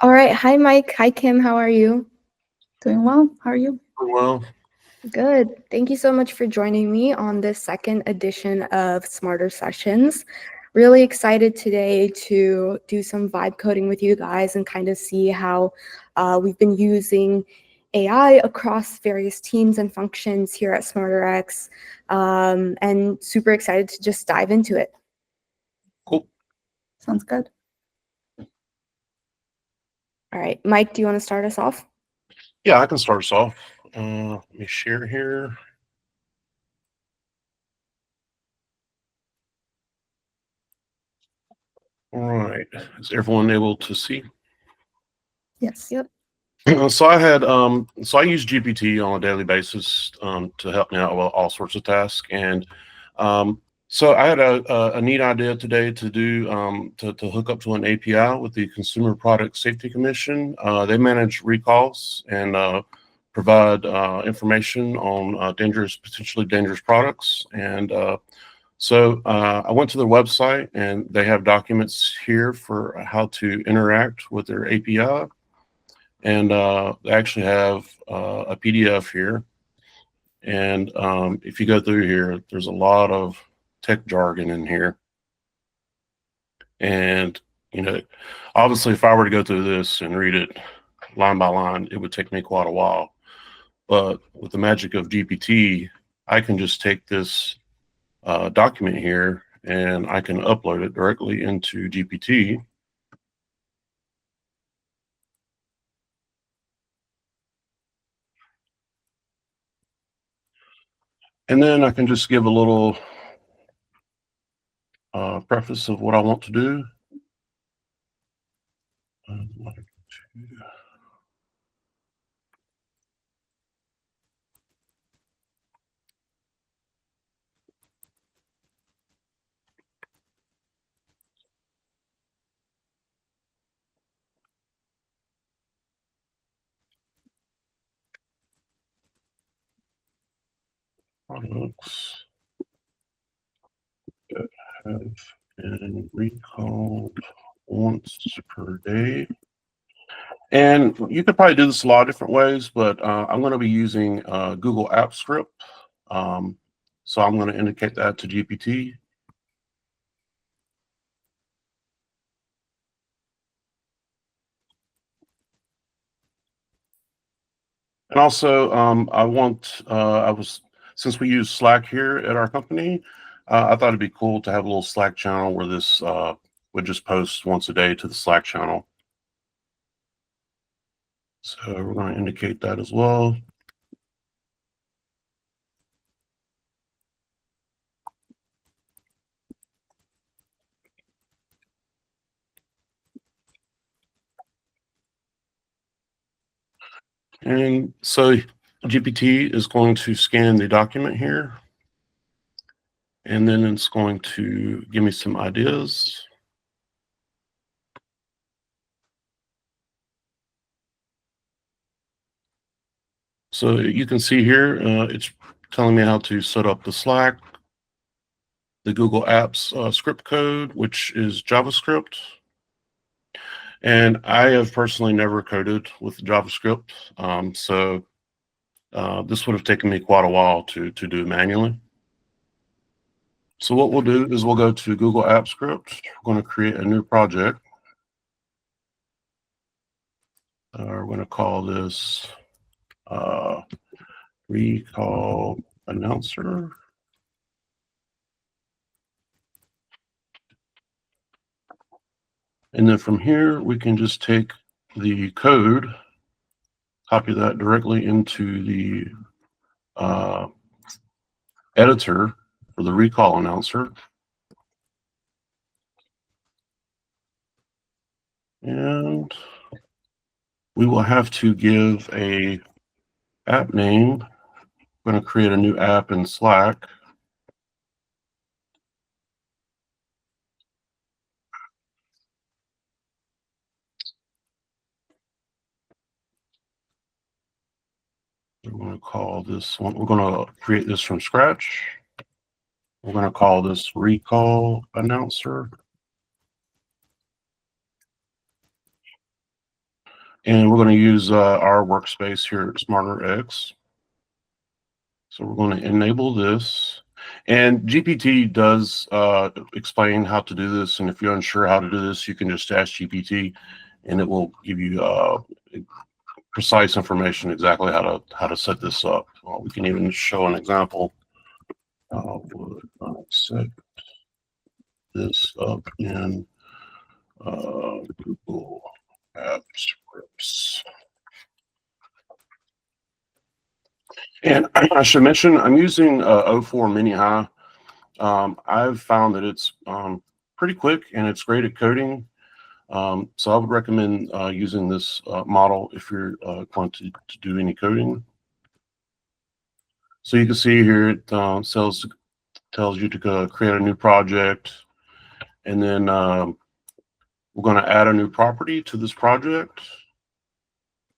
All right. Hi, Mike. Hi, Kim. How are you? Doing well. How are you? Well, Good. Thank you so much for joining me on this second edition of Smarter Sessions. Really excited today to do some vibe coding with you guys and kind of see how we've been using AI across various teams and functions here at SmarterX, and super excited to just dive into it. cool. Sounds good. All right. Mike, do you want to start us off? Yeah, I can start us off. Let me share here. All right. Is everyone able to see? Yes. Yep. So I use GPT on a daily basis to help me out with all sorts of tasks. And so I had a neat idea today to do to hook up to an API with the Consumer Product Safety Commission. They manage recalls and provide information on potentially dangerous products. And so I went to their website, and they have documents here for how to interact with their API. And they actually have a PDF here. And if you go through here, there's a lot of tech jargon in here. And, you know, obviously, if I were to go through this and read it line by line, it would take me quite a while. But with the magic of GPT, I can just take this document here and I can upload it directly into GPT. And then I can just give a little preface of what I want to do. Products that have been recalled once per day. And you could probably do this a lot of different ways, but I'm going to be using Google Apps Script. So I'm going to indicate that to GPT. And also, since we use Slack here at our company, I thought it'd be cool to have a little Slack channel where this would just post once a day to the Slack channel. So we're going to indicate that as well. And so GPT is going to scan the document here, and then it's going to give me some ideas. So you can see here, it's telling me how to set up the Slack, the Google Apps script code, which is JavaScript. And I have personally never coded with JavaScript, so this would have taken me quite a while to do manually. So what we'll do is we'll go to Google Apps Script. We're going to create a new project. We're going to call this recall announcer. And then from here, we can just take the code, copy that directly into the editor for the recall announcer. And we will have to give a app name. I'm going to create a new app in Slack. We're going to call this one, we're going to create this from scratch. We're going to call this recall announcer. And we're going to use our workspace here at SmarterX. So we're going to enable this. And GPT does explain how to do this. And if you're unsure how to do this, you can just ask GPT and it will give you precise information exactly how to set this up. We can even show an example. Would I set this up in Google Apps Scripts? And I should mention I'm using 04 Mini High. I've found that it's pretty quick and it's great at coding. So I would recommend using this model if you're going to do any coding. So you can see here it tells you to go create a new project, and then we're going to add a new property to this project.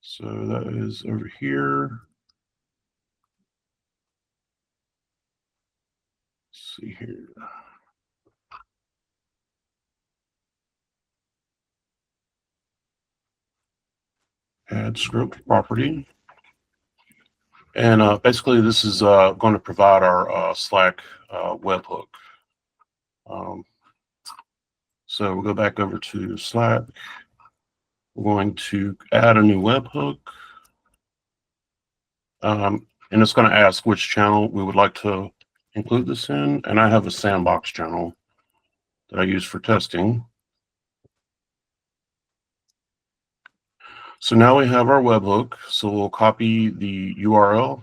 So that is over here. Let's see here. Add script property. And basically this is going to provide our Slack webhook. So we'll go back over to Slack. We're going to add a new webhook. And it's going to ask which channel we would like to include this in. And I have a sandbox channel that I use for testing. So now we have our webhook. So we'll copy the URL.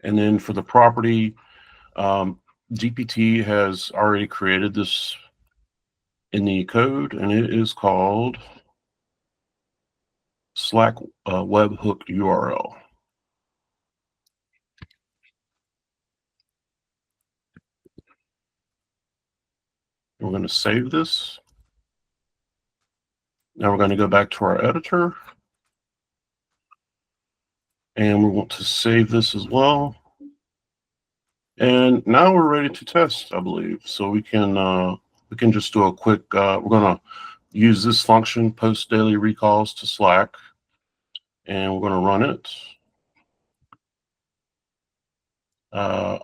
And then for the property, GPT has already created this in the code, and it is called Slack webhook URL. We're going to save this. Now we're going to go back to our editor. And we want to save this as well. And now we're ready to test, I believe. So we can just do a quick, we're going to use this function, post daily recalls to Slack. And we're going to run it.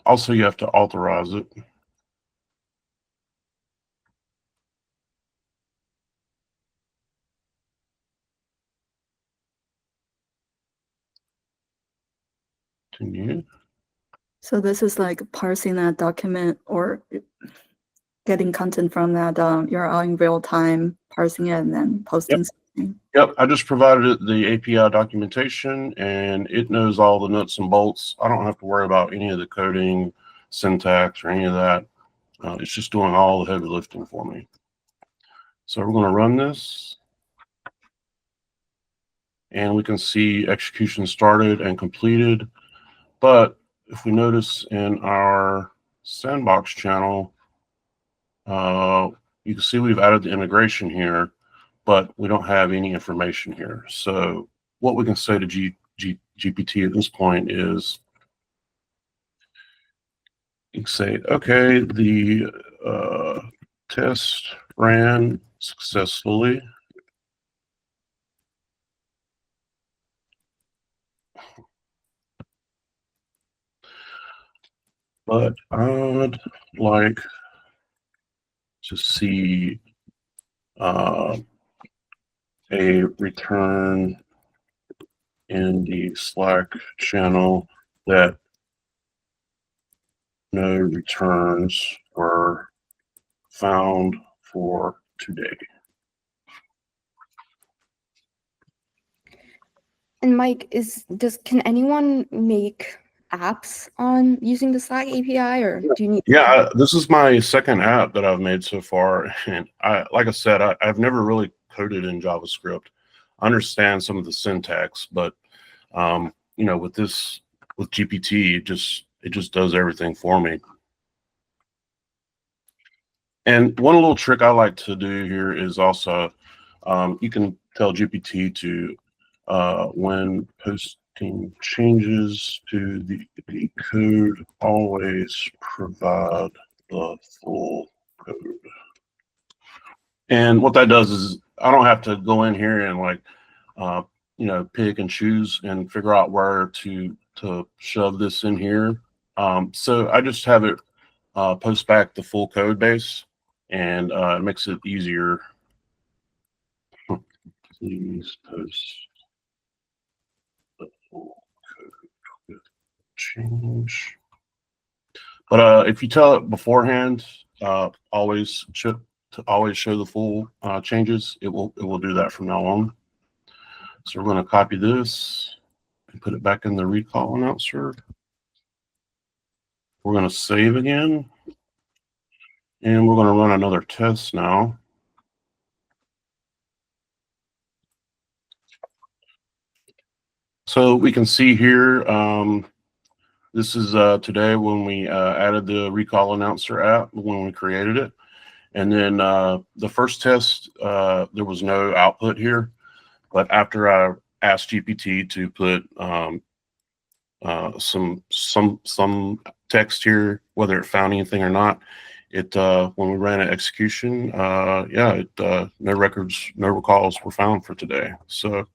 Also, you have to authorize it. Continue. So this is like parsing that document or getting content from that URL in real time, parsing it, and then posting something. Yep, I just provided it the API documentation, and it knows all the nuts and bolts. I don't have to worry about any of the coding, syntax, or any of that. It's just doing all the heavy lifting for me. So we're going to run this. And we can see execution started and completed. But if we notice in our sandbox channel, you can see we've added the integration here, but we don't have any information here. So what we can say to GPT at this point is, you can say, okay, the test ran successfully. But I'd like to see a return in the Slack channel that no returns were found for today. And Mike, can anyone make apps on using the Slack API, or do you need? Yeah, this is my second app that I've made so far, and like I said, I've never really coded in JavaScript. I understand some of the syntax, but you know, with GPT, it just does everything for me. And one little trick I like to do here is also, you can tell GPT to, when posting changes to the code, always provide the full code. And what that does is I don't have to go in here and like, pick and choose and figure out where to shove this in here. So I just have it post back the full code base, and it makes it easier. Please post the full code change. But if you tell it beforehand, always show the full changes. It will do that from now on. So we're going to copy this and put it back in the recall announcer. We're going to save again, and we're going to run another test now. So we can see here, this is today when we added the recall announcer app when we created it. And then the first test, there was no output here. But after I asked GPT to put some text here, whether it found anything or not, it when we ran an execution, no recalls were found for today. So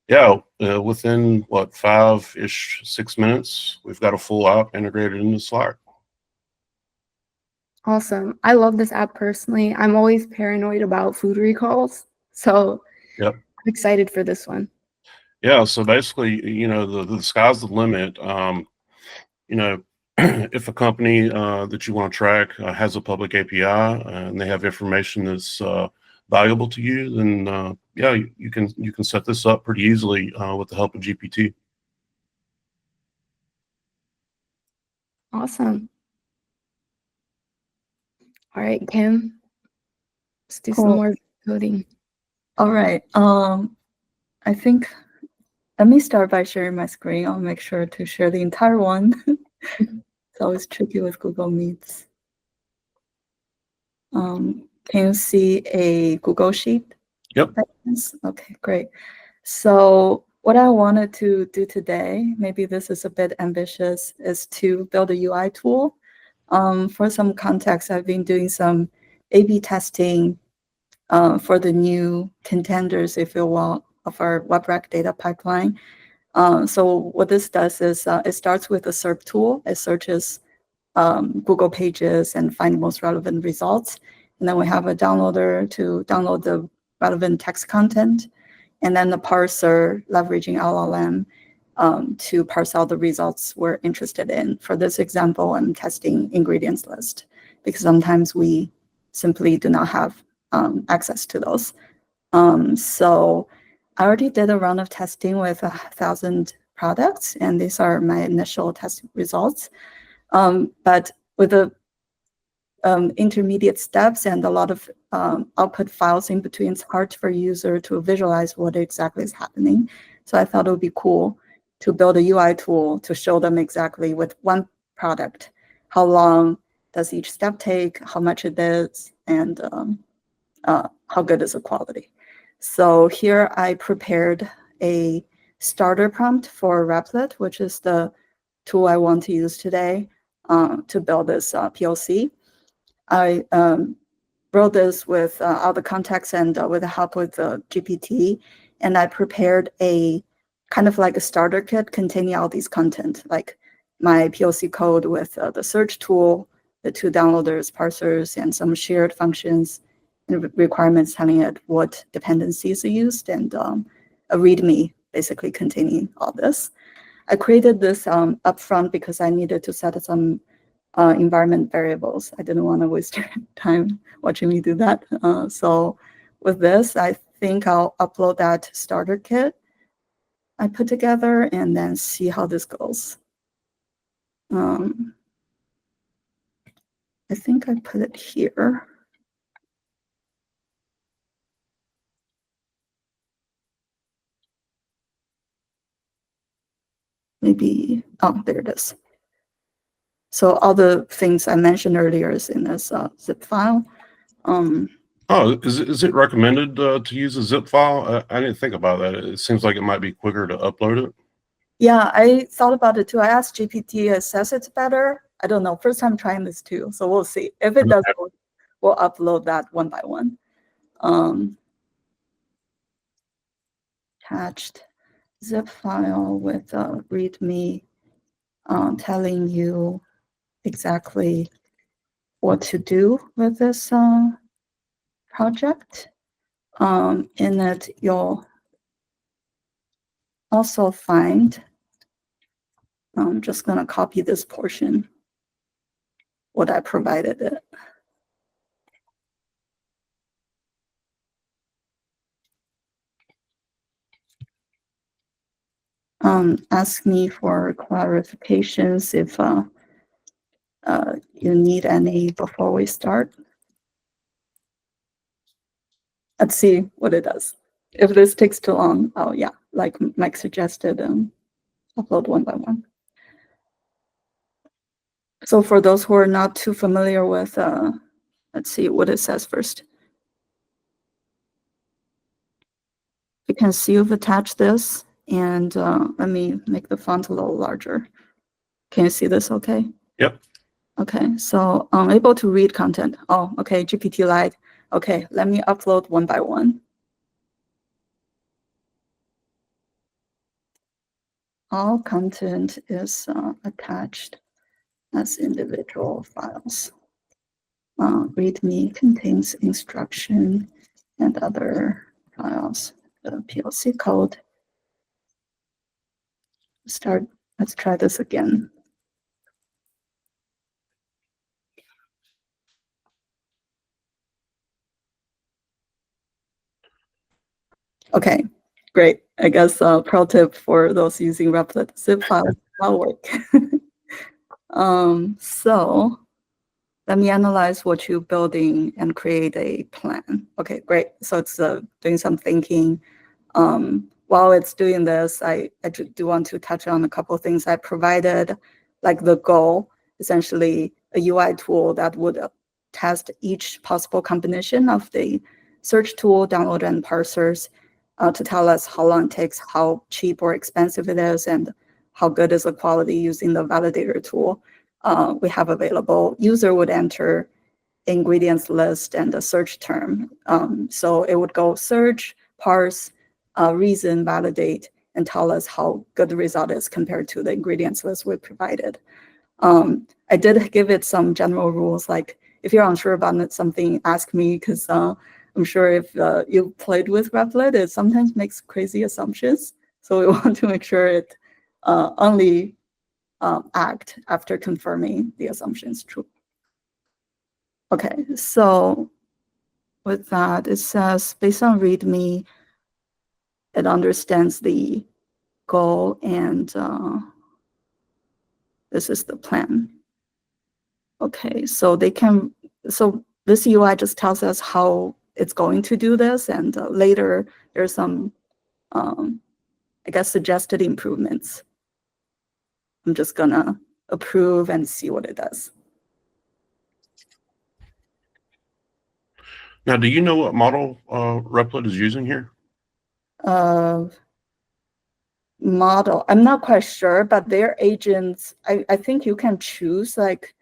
yeah, within what 6 minutes, we've got a full app integrated into Slack. Awesome. I love this app personally. I'm always paranoid about food recalls, so Yep. I'm excited for this one. Yeah, so basically, the sky's the limit. If a company that you want to track has a public API and they have information that's valuable to you, then you can set this up pretty easily with the help of GPT. Awesome. All right, Kim, let's do some Cool. more coding. All right. I think let me start by sharing my screen. I'll make sure to share the entire one. It's always tricky with Google Meets. Can you see a Google Sheet? Yep. Okay, great. So what I wanted to do today, maybe this is a bit ambitious, is to build a UI tool. For some context, I've been doing some A/B testing for the new contenders, if you will, of our WebRec data pipeline. So what this does is it starts with a SERP tool. It searches Google pages and find the most relevant results. And then we have a downloader to download the relevant text content, and then the parser leveraging LLM to parse out the results we're interested in. For this example, I'm testing ingredients list because sometimes we simply do not have access to those. So I already did a round of testing with 1,000 products, and these are my initial test results. But with the intermediate steps and a lot of output files in between, it's hard for a user to visualize what exactly is happening. So I thought it would be cool to build a UI tool to show them exactly with one product, how long does each step take, how much it is, and how good is the quality. So here I prepared a starter prompt for Replit, which is the tool I want to use today to build this POC. I wrote this with all the context and with the help with the GPT, and I prepared a kind of like a starter kit containing all these content, like my POC code with the search tool, the two downloaders, parsers, and some shared functions and requirements telling it what dependencies are used, and a README basically containing all this. I created this upfront because I needed to set some environment variables. I didn't want to waste your time watching me do that. So with this, I think I'll upload that starter kit I put together and then see how this goes. I think I put it here. Maybe, oh, there it is. So all the things I mentioned earlier is in this zip file. Is it recommended to use a zip file? I didn't think about that. It seems like it might be quicker to upload it. Yeah, I thought about it too. I asked GPT, it says it's better. I don't know. First time trying this too, so we'll see. If it does, we'll upload that one by one. attached zip file with a README telling you exactly what to do with this project. In it, you'll also find, I'm just going to copy this portion, what I provided it. Ask me for clarifications if you need any before we start. Let's see what it does. If this takes too long, oh yeah, like Mike suggested, upload one by one. So for those who are not too familiar with, let's see what it says first. You can see you've attached this, and let me make the font a little larger. Can you see this okay? Yep. Okay, so I'm able to read content. Oh, okay, GPT lied. Okay, let me upload one by one. All content is attached as individual files. README contains instruction and other files. The PLC code. Let's try this again. Okay, great. I guess pro tip for those using Replit, zip files will work. So let me analyze what you're building and create a plan. Okay, great. So it's doing some thinking. While it's doing this, I do want to touch on a couple of things I provided, like the goal, essentially a UI tool that would test each possible combination of the search tool, downloader, and parsers to tell us how long it takes, how cheap or expensive it is, and how good is the quality using the validator tool we have available. User would enter ingredients list and the search term. So it would go search, parse, reason, validate, and tell us how good the result is compared to the ingredients list we provided. I did give it some general rules, like if you're unsure about something, ask me, because I'm sure if you played with Replit, it sometimes makes crazy assumptions. So we want to make sure it only act after confirming the assumption is true. Okay, so with that, it says, based on README, it understands the goal, and this is the plan. Okay, so this UI just tells us how it's going to do this, and later there's some, I guess, suggested improvements. I'm just gonna approve and see what it does. Now, do you know what model Replit is using here? Model, I'm not quite sure, but their agents, I think you can choose like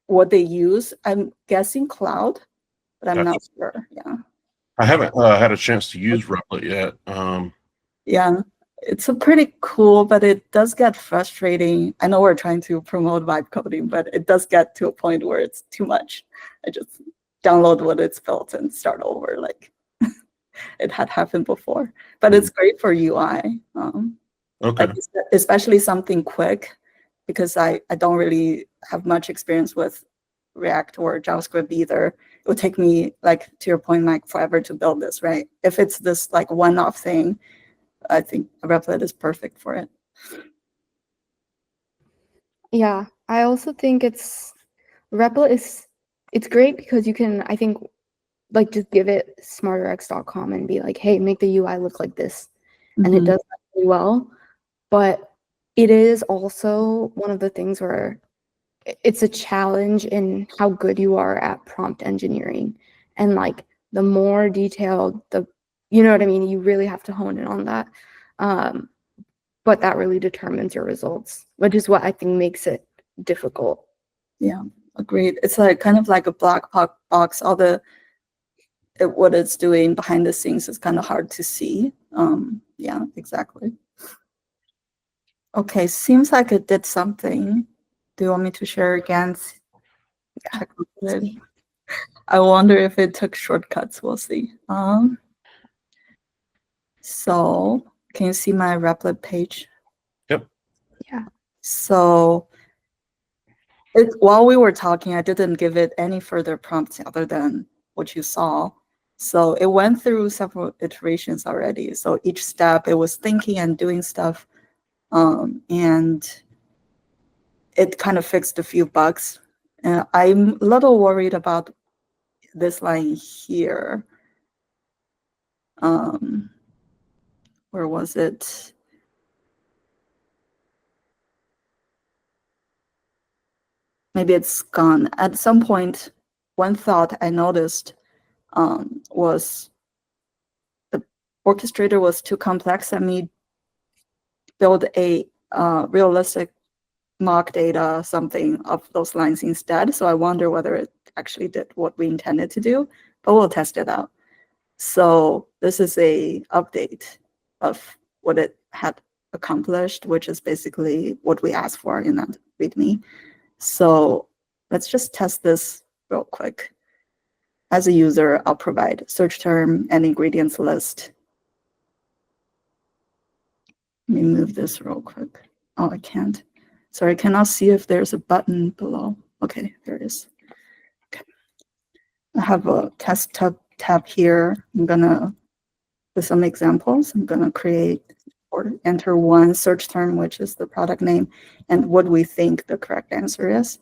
what they use. I'm guessing cloud, but I'm not sure. Yeah. I haven't had a chance to use Replit yet. Yeah, it's a pretty cool, but it does get frustrating. I know we're trying to promote vibe coding, but it does get to a point where it's too much. I just download what it's built and start over, like it had happened before. But it's great for UI. Okay. Like, especially something quick, because I don't really have much experience with React or JavaScript either. It would take me, like to your point, Mike, forever to build this, right? If it's this like one-off thing, I think Replit is perfect for it. Yeah, I also think Replit it's great because you can, I think, like just give it smarterx.com and be like, hey, make the UI look like this. And it does that really well. But it is also one of the things where it's a challenge in how good you are at prompt engineering. And like the more detailed, you know what I mean? You really have to hone in on that. But that really determines your results, which is what I think makes it difficult. Yeah, agreed. It's like kind of like a black box. what it's doing behind the scenes is kind of hard to see. Yeah, exactly. Okay, seems like it did something. Do you want me to share again? Yeah, Check let's it. see. I wonder if it took shortcuts. We'll see. So can you see my Replit page? Yep. Yeah. So while we were talking, I didn't give it any further prompts other than what you saw. So it went through several iterations already. So each step it was thinking and doing stuff. And it kind of fixed a few bugs. And I'm a little worried about this line here. Where was it? Maybe it's gone. At some point, one thought I noticed was the orchestrator was too complex. Let me build a realistic mock data, something of those lines instead. So I wonder whether it actually did what we intended to do, but we'll test it out. So this is a update of what it had accomplished, which is basically what we asked for in that README. So let's just test this real quick. As a user, I'll provide search term and ingredients list. Let me move this real quick. Oh, I can't. Sorry, I cannot see if there's a button below. Okay, there it is. Okay. I have a test tab here. I'm gonna, with some examples, I'm gonna create or enter one search term, which is the product name, and what we think the correct answer is,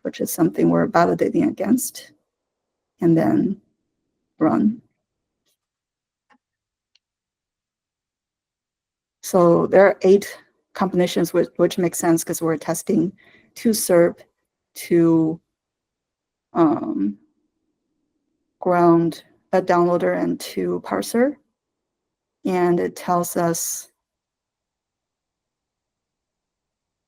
which is something we're validating against, and then run. So there are 8 combinations which make sense because we're testing 2 SERP, 2 ground, a downloader, and 2 parser. And it tells us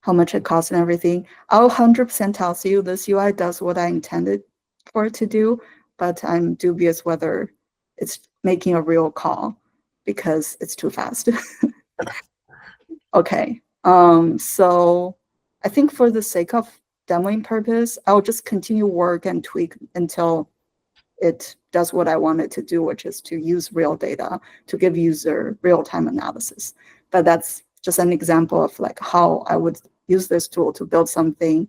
how much it costs and everything. I'll 100% tells you this UI does what I intended for it to do, but I'm dubious whether it's making a real call because it's too fast. Okay, so I think for the sake of demoing purpose, I'll just continue work and tweak until it does what I want it to do, which is to use real data to give user real-time analysis. But that's just an example of like how I would use this tool to build something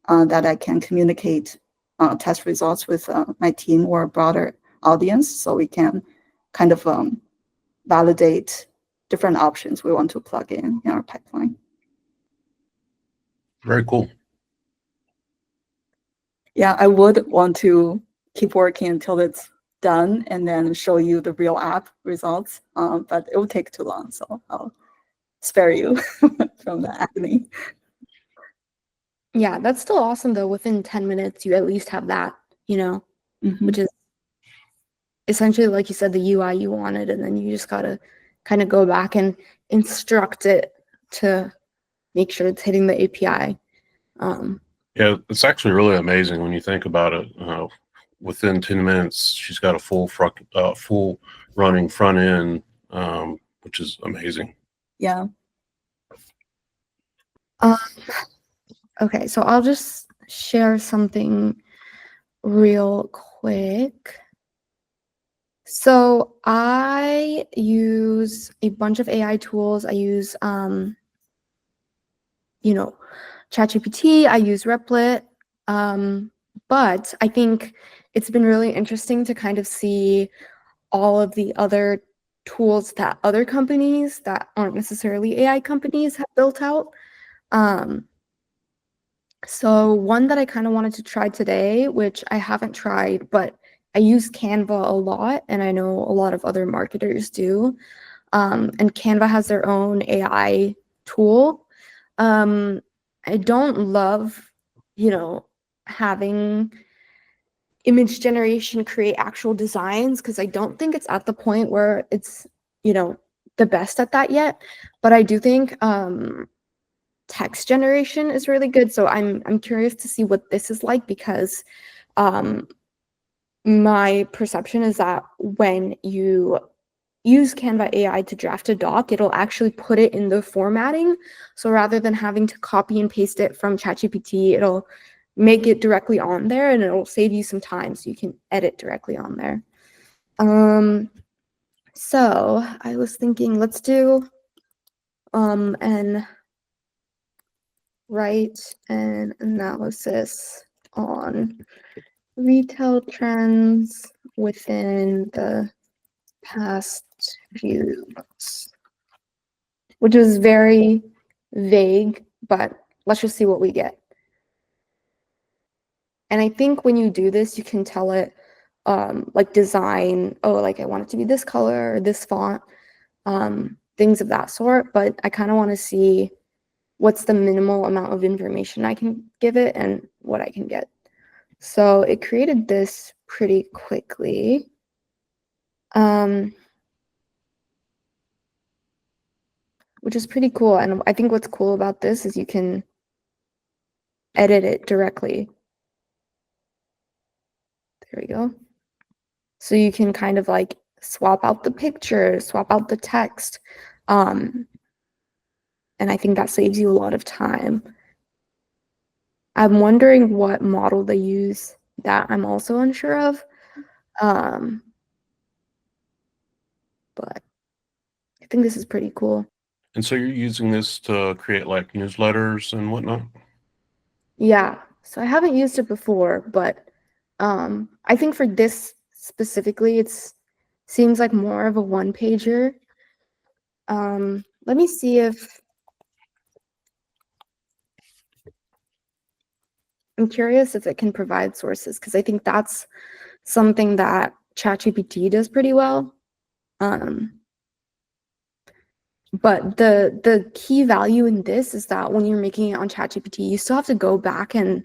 that I can communicate test results with my team or a broader audience, so we can kind of validate different options we want to plug in our pipeline. Very cool. Yeah, I would want to keep working until it's done and then show you the real app results, but it will take too long, so I'll spare you from the agony. Yeah, that's still awesome though. Within 10 minutes, you at least have that, which is essentially, like you said, the UI you wanted, and then you just gotta kind of go back and instruct it to make sure it's hitting the API. Yeah, it's actually really amazing when you think about it. Within 10 minutes, she's got a full running front end, which is amazing. Yeah. Okay, so I'll just share something real quick. So I use a bunch of AI tools. I use, ChatGPT. I use Replit. But I think it's been really interesting to kind of see all of the other tools that other companies that aren't necessarily AI companies have built out. So one that I kind of wanted to try today, which I haven't tried, but I use Canva a lot, and I know a lot of other marketers do. And Canva has their own AI tool. I don't love, having image generation create actual designs because I don't think it's at the point where it's, the best at that yet. But I do think text generation is really good. So I'm curious to see what this is like because my perception is that when you use Canva AI to draft a doc, it'll actually put it in the formatting. So rather than having to copy and paste it from ChatGPT, it'll make it directly on there, and it'll save you some time so you can edit directly on there. So I was thinking, let's do and write an analysis on retail trends within the past few months, which is very vague, but let's just see what we get. And I think when you do this, you can tell it like design, oh, like I want it to be this color or this font, things of that sort. But I kind of want to see what's the minimal amount of information I can give it and what I can get. So it created this pretty quickly. Which is pretty cool. And I think what's cool about this is you can edit it directly. There we go. So you can kind of like swap out the pictures, swap out the text. And I think that saves you a lot of time. I'm wondering what model they use that I'm also unsure of. But I think this is pretty cool. And so you're using this to create like newsletters and whatnot? Yeah, so I haven't used it before, but I think for this specifically, it seems like more of a one-pager. Let me see if I'm curious if it can provide sources, because I think that's something that ChatGPT does pretty well. But the key value in this is that when you're making it on ChatGPT, you still have to go back and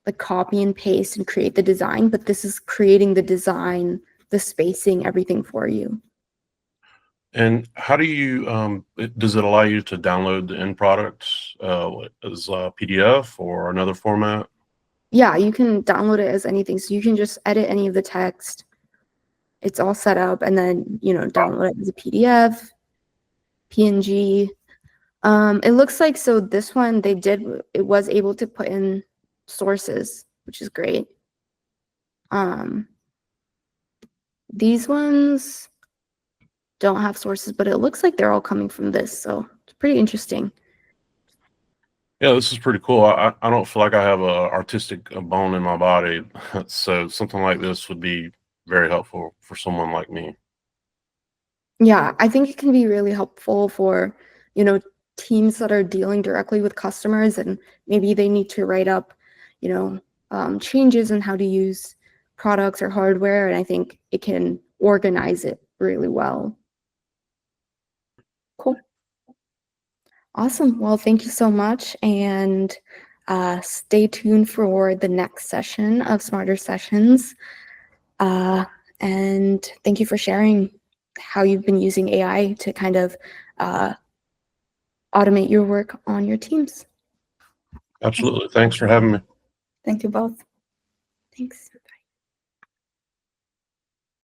like copy and paste and create the design, but this is creating the design, the spacing, everything for you. And how do you, does it allow you to download the end products as a PDF or another format? Yeah, you can download it as anything. So you can just edit any of the text. It's all set up, and then, download it as a PDF, PNG. It looks like, so this one, it was able to put in sources, which is great. These ones don't have sources, but it looks like they're all coming from this. So it's pretty interesting. Yeah, this is pretty cool. I don't feel like I have a artistic bone in my body, so something like this would be very helpful for someone like me. Yeah, I think it can be really helpful for, teams that are dealing directly with customers, and maybe they need to write up, changes in how to use products or hardware. And I think it can organize it really well. Cool. Awesome. Well, thank you so much. And stay tuned for the next session of Smarter Sessions. And thank you for sharing how you've been using AI to kind of automate your work on your teams. Absolutely. Thanks for having me. Thank you both. Thanks.